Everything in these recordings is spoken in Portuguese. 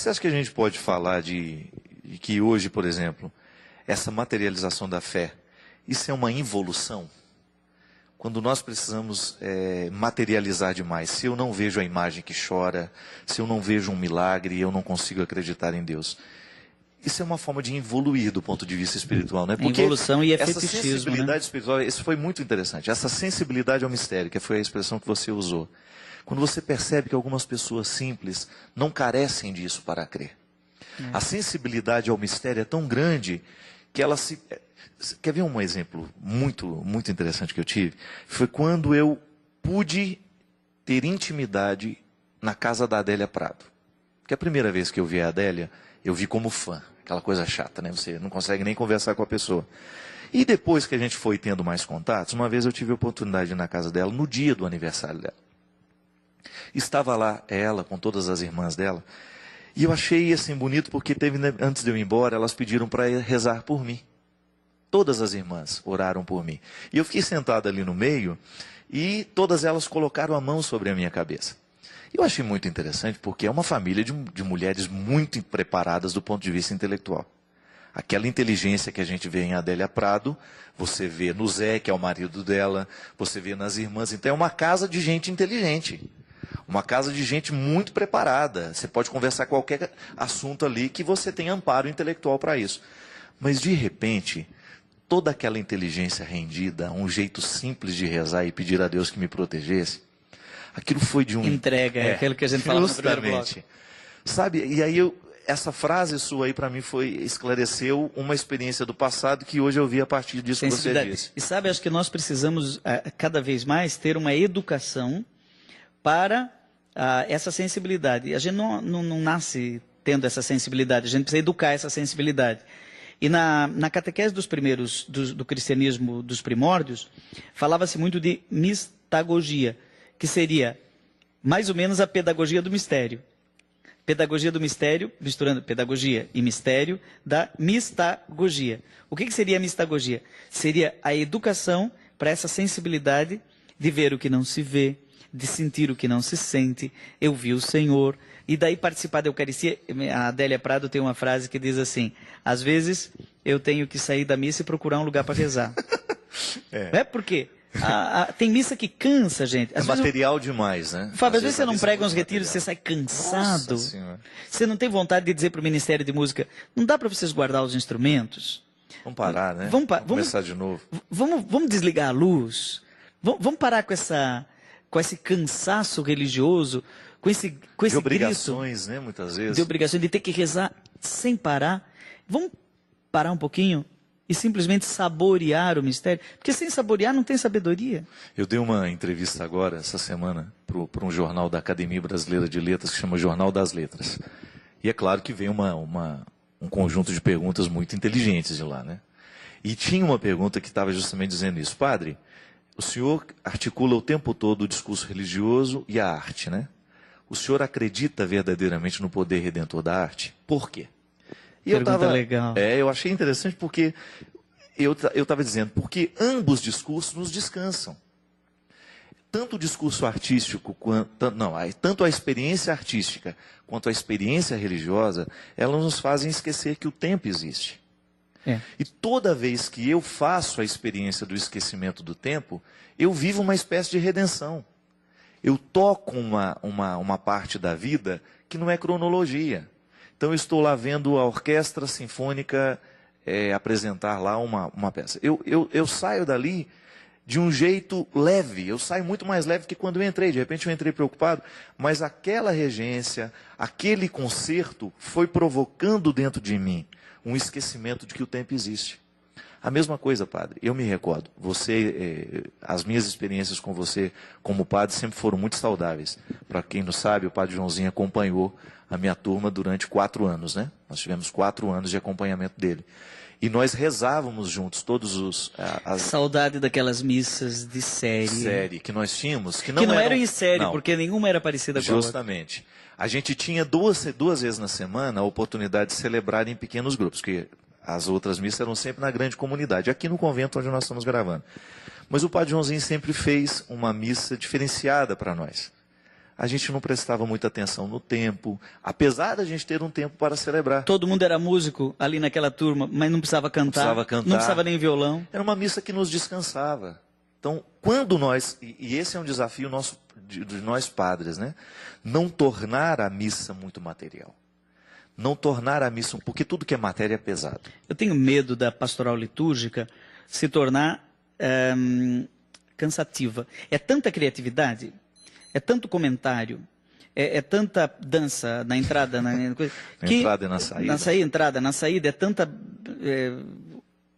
você acha que a gente pode falar de que hoje, por exemplo, essa materialização da fé, isso é uma involução? Quando nós precisamos materializar demais, se eu não vejo a imagem que chora, se eu não vejo um milagre, eu não consigo acreditar em Deus. Isso é uma forma de evoluir do ponto de vista espiritual, né? Porque evolução e essa fetichismo, sensibilidade né? espiritual, isso foi muito interessante. Essa sensibilidade ao mistério, que foi a expressão que você usou. Quando você percebe que algumas pessoas simples não carecem disso para crer. A sensibilidade ao mistério é tão grande que ela se... Quer ver um exemplo muito interessante que eu tive? Foi quando eu pude ter intimidade na casa da Adélia Prado. Porque a primeira vez que eu vi a Adélia, eu vi como fã. Aquela coisa chata, né? Você não consegue nem conversar com a pessoa. E depois que a gente foi tendo mais contatos, uma vez eu tive a oportunidade de ir na casa dela, no dia do aniversário dela. Estava lá ela, com todas as irmãs dela, e eu achei assim bonito porque teve, antes de eu ir embora, elas pediram para rezar por mim. Todas as irmãs oraram por mim. E eu fiquei sentado ali no meio, e todas elas colocaram a mão sobre a minha cabeça. Eu achei muito interessante porque é uma família de mulheres muito preparadas do ponto de vista intelectual. Aquela inteligência que a gente vê em Adélia Prado, você vê no Zé, que é o marido dela, você vê nas irmãs. Então é uma casa de gente inteligente. Uma casa de gente muito preparada. Você pode conversar qualquer assunto ali que você tem amparo intelectual para isso. Mas de repente, toda aquela inteligência rendida, um jeito simples de rezar e pedir a Deus que me protegesse, aquilo foi de um... Entrega, é aquilo que a gente fala no primeiro bloco. Justamente. Sabe, e aí essa frase sua aí para mim esclareceu uma experiência do passado que hoje eu vi a partir disso que você disse. E sabe, acho que nós precisamos cada vez mais ter uma educação para essa sensibilidade. A gente não nasce tendo essa sensibilidade, a gente precisa educar essa sensibilidade. E na catequese dos primeiros, do cristianismo dos primórdios, falava-se muito de mistagogia, que seria mais ou menos a pedagogia do mistério. Pedagogia do mistério, misturando pedagogia e mistério, da mistagogia. O que seria a mistagogia? Seria a educação para essa sensibilidade de ver o que não se vê, de sentir o que não se sente. Eu vi o Senhor. E daí participar da Eucaristia. A Adélia Prado tem uma frase que diz assim: às vezes eu tenho que sair da missa e procurar um lugar para rezar. Por quê? Tem missa que cansa, gente. É material demais, né? Fábio, às vezes você não prega uns retiros e você sai cansado. Você não tem vontade de dizer para o Ministério de Música: não dá para vocês guardar os instrumentos? Vamos parar, né? Vamos começar de novo. Vamos desligar a luz? Vamos parar com esse cansaço religioso, com esse de obrigações, né? Muitas vezes. De obrigações, de ter que rezar sem parar. Vamos parar um pouquinho e simplesmente saborear o mistério? Porque sem saborear não tem sabedoria. Eu dei uma entrevista agora, essa semana, para um jornal da Academia Brasileira de Letras, que chama Jornal das Letras. E é claro que veio um conjunto de perguntas muito inteligentes de lá, né? E tinha uma pergunta que estava justamente dizendo isso: padre, o senhor articula o tempo todo o discurso religioso e a arte, né? O senhor acredita verdadeiramente no poder redentor da arte? Por quê? E legal. Eu achei interessante porque eu estava dizendo, porque ambos discursos nos descansam. Tanto o discurso artístico, tanto a experiência artística quanto a experiência religiosa, elas nos fazem esquecer que o tempo existe. E toda vez que eu faço a experiência do esquecimento do tempo, eu vivo uma espécie de redenção. Eu toco uma parte da vida que não é cronologia. Então eu estou lá vendo a Orquestra Sinfônica apresentar lá uma peça. Eu saio dali de um jeito leve, eu saio muito mais leve que quando eu entrei. De repente eu entrei preocupado, mas aquela regência, aquele concerto foi provocando dentro de mim um esquecimento de que o tempo existe. A mesma coisa, padre, eu me recordo, as minhas experiências com você como padre sempre foram muito saudáveis. Para quem não sabe, o padre Joãozinho acompanhou a minha turma durante 4 anos, né? Nós tivemos 4 anos de acompanhamento dele. E nós rezávamos juntos todos Saudade daquelas missas de série. Que nós tínhamos. Que não eram em série, não, porque nenhuma era parecida com a outra. Justamente. A gente tinha duas vezes na semana a oportunidade de celebrar em pequenos grupos, porque as outras missas eram sempre na grande comunidade, aqui no convento onde nós estamos gravando. Mas o padre Joãozinho sempre fez uma missa diferenciada para nós. a gente não prestava muita atenção no tempo, apesar da gente ter um tempo para celebrar. Todo mundo era músico ali naquela turma, mas não precisava cantar, não precisava nem violão. Era uma missa que nos descansava. Então, quando nós, e esse é um desafio nosso, de nós padres, né? Não tornar a missa muito material. Não tornar a missa, porque tudo que é matéria é pesado. Eu tenho medo da pastoral litúrgica se tornar cansativa. É tanta criatividade, é tanto comentário, é tanta dança na entrada, na entrada e na saída. Na saída, é tanta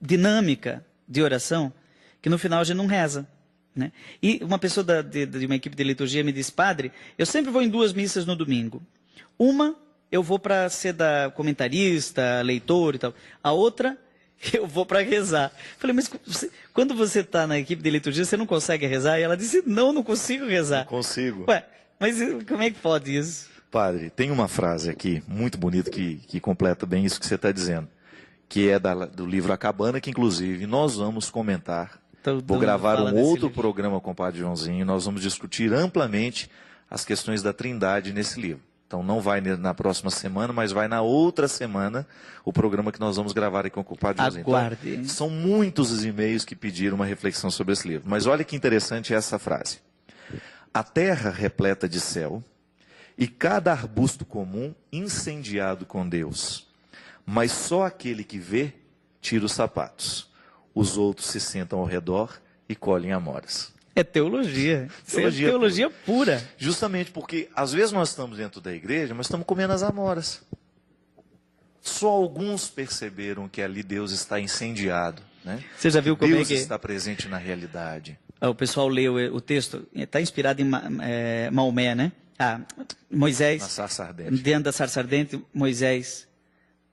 dinâmica de oração que no final a gente não reza. Né? E uma pessoa de uma equipe de liturgia me disse: padre, eu sempre vou em 2 missas no domingo. Uma, eu vou para ser comentarista, leitor e tal. A outra, eu vou para rezar. Falei, mas quando você está na equipe de liturgia, você não consegue rezar? E ela disse: não consigo rezar. Não consigo. Ué, mas como é que pode isso? Padre, tem uma frase aqui, muito bonita, que completa bem isso que você está dizendo. Que é do livro A Cabana, que inclusive nós vamos comentar. Vou gravar um outro programa com o Padre Joãozinho. Nós vamos discutir amplamente as questões da Trindade nesse livro. Então não vai na próxima semana, mas vai na outra semana o programa que nós vamos gravar aqui com o Padre Joãozinho. Aguarde. Então, são muitos os e-mails que pediram uma reflexão sobre esse livro. Mas olha que interessante essa frase. A terra repleta de céu e cada arbusto comum incendiado com Deus. Mas só aquele que vê tira os sapatos. Os outros se sentam ao redor e colhem amoras. É teologia. Teologia pura. Justamente porque, às vezes, nós estamos dentro da igreja, mas estamos comendo as amoras. Só alguns perceberam que ali Deus está incendiado. Né? Você já viu como Deus é que está presente na realidade. O pessoal leu o texto, está inspirado em Maomé, né? Moisés, na sarça ardente. Dentro da sarça ardente, Moisés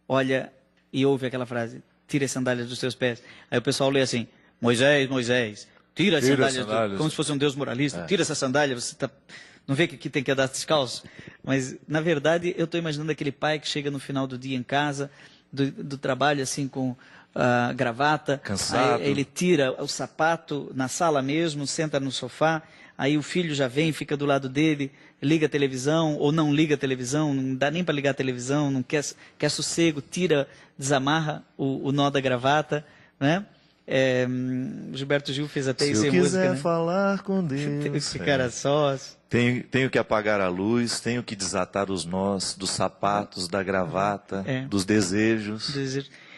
olha e ouve aquela frase: tira as sandálias dos seus pés. Aí o pessoal lê assim: Moisés, Moisés, tira as sandálias. Como se fosse um Deus moralista. Tira essa sandália, você não vê que aqui tem que andar descalço? Mas, na verdade, eu estou imaginando aquele pai que chega no final do dia em casa, do trabalho, assim, com gravata. Cansado. Aí ele tira o sapato na sala mesmo, senta no sofá. Aí o filho já vem, fica do lado dele, liga a televisão ou não liga a televisão, não dá nem para ligar a televisão, não quer sossego, desamarra o nó da gravata, né? Gilberto Gil fez até isso em música. Se eu quiser falar com Deus, tenho que ficar a sós. Tenho que apagar a luz, tenho que desatar os nós dos sapatos, da gravata, dos desejos.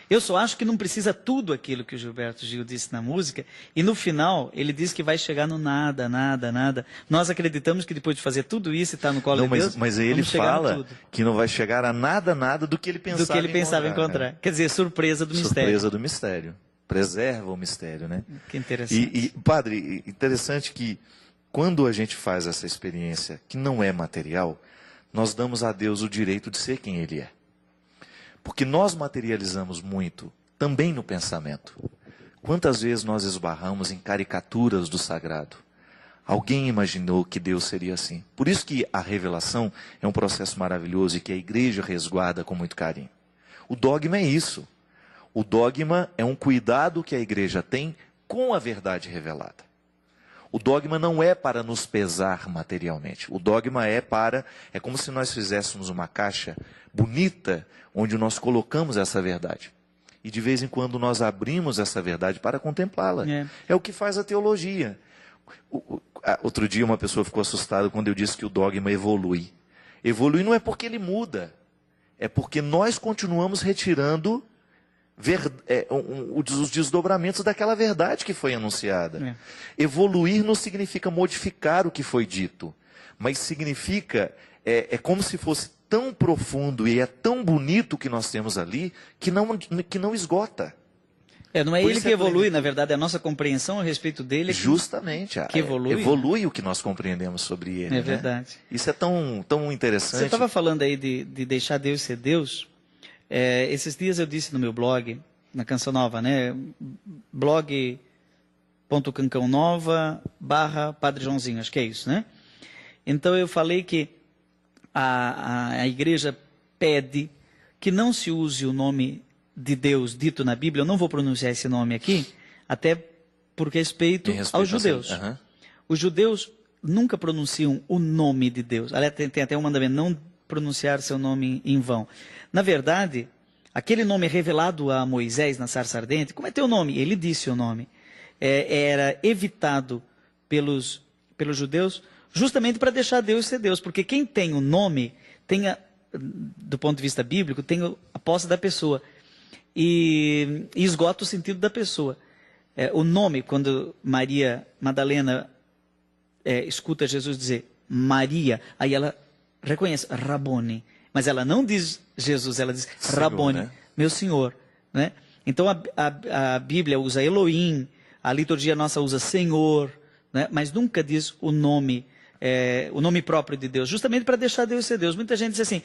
Eu só acho que não precisa tudo aquilo que o Gilberto Gil disse na música, e no final ele diz que vai chegar no nada, nada, nada. Nós acreditamos que depois de fazer tudo isso e estar no colo de Deus, mas aí ele fala que não vai chegar a nada, nada do que ele pensava, encontrar. Quer dizer, surpresa do mistério. Surpresa do mistério. Preserva o mistério, né? Que interessante. E padre, interessante que quando a gente faz essa experiência que não é material, nós damos a Deus o direito de ser quem Ele é. Porque nós materializamos muito, também no pensamento. Quantas vezes nós esbarramos em caricaturas do sagrado? Alguém imaginou que Deus seria assim. Por isso que a revelação é um processo maravilhoso e que a igreja resguarda com muito carinho. O dogma é isso. O dogma é um cuidado que a igreja tem com a verdade revelada. O dogma não é para nos pesar materialmente. O dogma é como se nós fizéssemos uma caixa bonita, onde nós colocamos essa verdade. E de vez em quando nós abrimos essa verdade para contemplá-la. É o que faz a teologia. Outro dia uma pessoa ficou assustada quando eu disse que o dogma evolui. Evolui não é porque ele muda. É porque nós continuamos retirando os desdobramentos daquela verdade que foi anunciada. Evoluir não significa modificar o que foi dito, mas significa, é como se fosse tão profundo e é tão bonito o que nós temos ali, que não esgota. Não é ele que evolui, na verdade, a nossa compreensão a respeito dele. Justamente, que evolui. Evolui o que nós compreendemos sobre ele. É verdade. Né? Isso é tão interessante. Você estava falando aí de deixar Deus ser Deus. Esses dias eu disse no meu blog, na Canção Nova, né? blog.cancãonova.com/Padre Joãozinho, acho que é isso, né? Então eu falei que a igreja pede que não se use o nome de Deus dito na Bíblia. Eu não vou pronunciar esse nome aqui, até por respeito aos judeus. Os judeus nunca pronunciam o nome de Deus. Aliás, tem até um mandamento, não pronunciar seu nome em vão. Na verdade, aquele nome revelado a Moisés na sarça ardente, como é teu nome? Ele disse o nome. Era evitado pelos judeus justamente para deixar Deus ser Deus. Porque quem tem o nome, do ponto de vista bíblico, tem a posse da pessoa. E esgota o sentido da pessoa. O nome, quando Maria Madalena escuta Jesus dizer Maria, aí ela reconhece Rabone, mas ela não diz Jesus, ela diz Senhor, Rabone, né? meu Senhor, né? Então a Bíblia usa Elohim, a liturgia nossa usa Senhor, né? Mas nunca diz o nome próprio de Deus, justamente para deixar Deus ser Deus. Muita gente diz assim,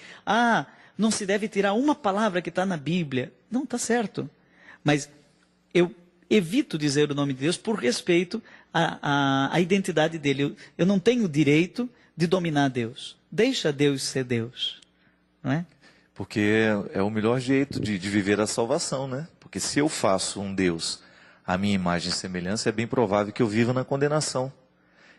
não se deve tirar uma palavra que está na Bíblia. Não, está certo, mas eu evito dizer o nome de Deus por respeito à identidade dele. Eu não tenho o direito de dominar Deus. Deixa Deus ser Deus. Não é? Porque é o melhor jeito de viver a salvação, né? Porque se eu faço um Deus à minha imagem e semelhança, é bem provável que eu viva na condenação.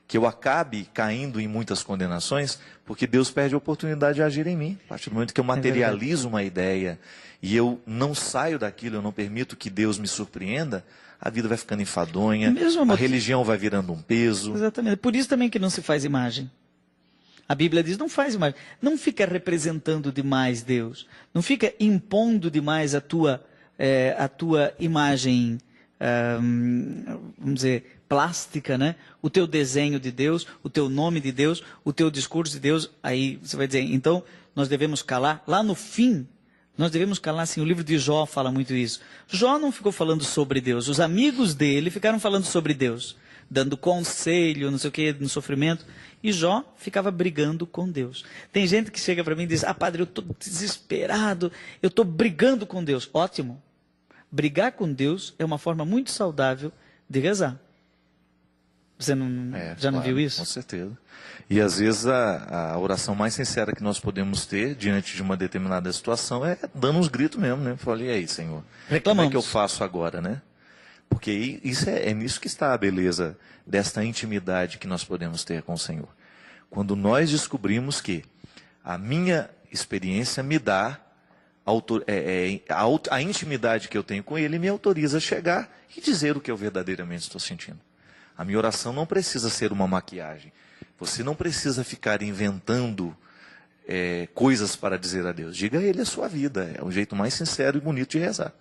Que eu acabe caindo em muitas condenações, porque Deus perde a oportunidade de agir em mim. A partir do momento que eu materializo uma ideia e eu não saio daquilo, eu não permito que Deus me surpreenda, a vida vai ficando enfadonha, a religião vai virando um peso. Exatamente. Por isso também que não se faz imagem. A Bíblia diz, não faz imagem. Não fica representando demais Deus. Não fica impondo demais a tua imagem, vamos dizer, plástica, né? O teu desenho de Deus, o teu nome de Deus, o teu discurso de Deus. Aí você vai dizer, então nós devemos calar. Lá no fim, nós devemos calar, sim. O livro de Jó fala muito isso. Jó não ficou falando sobre Deus. Os amigos dele ficaram falando sobre Deus, dando conselho, não sei o que, no sofrimento. E Jó ficava brigando com Deus. Tem gente que chega para mim e diz, padre, eu estou desesperado, eu estou brigando com Deus. Ótimo. Brigar com Deus é uma forma muito saudável de rezar. Você não viu isso? Com certeza. E às vezes a oração mais sincera que nós podemos ter diante de uma determinada situação é dando uns gritos mesmo, né? Falei, e aí, Senhor? Reclamamos. Como é que eu faço agora, né? Porque isso é nisso que está a beleza desta intimidade que nós podemos ter com o Senhor. Quando nós descobrimos que a minha experiência me dá a intimidade que eu tenho com Ele me autoriza a chegar e dizer o que eu verdadeiramente estou sentindo. A minha oração não precisa ser uma maquiagem. Você não precisa ficar inventando coisas para dizer a Deus. Diga a Ele a sua vida. É o jeito mais sincero e bonito de rezar.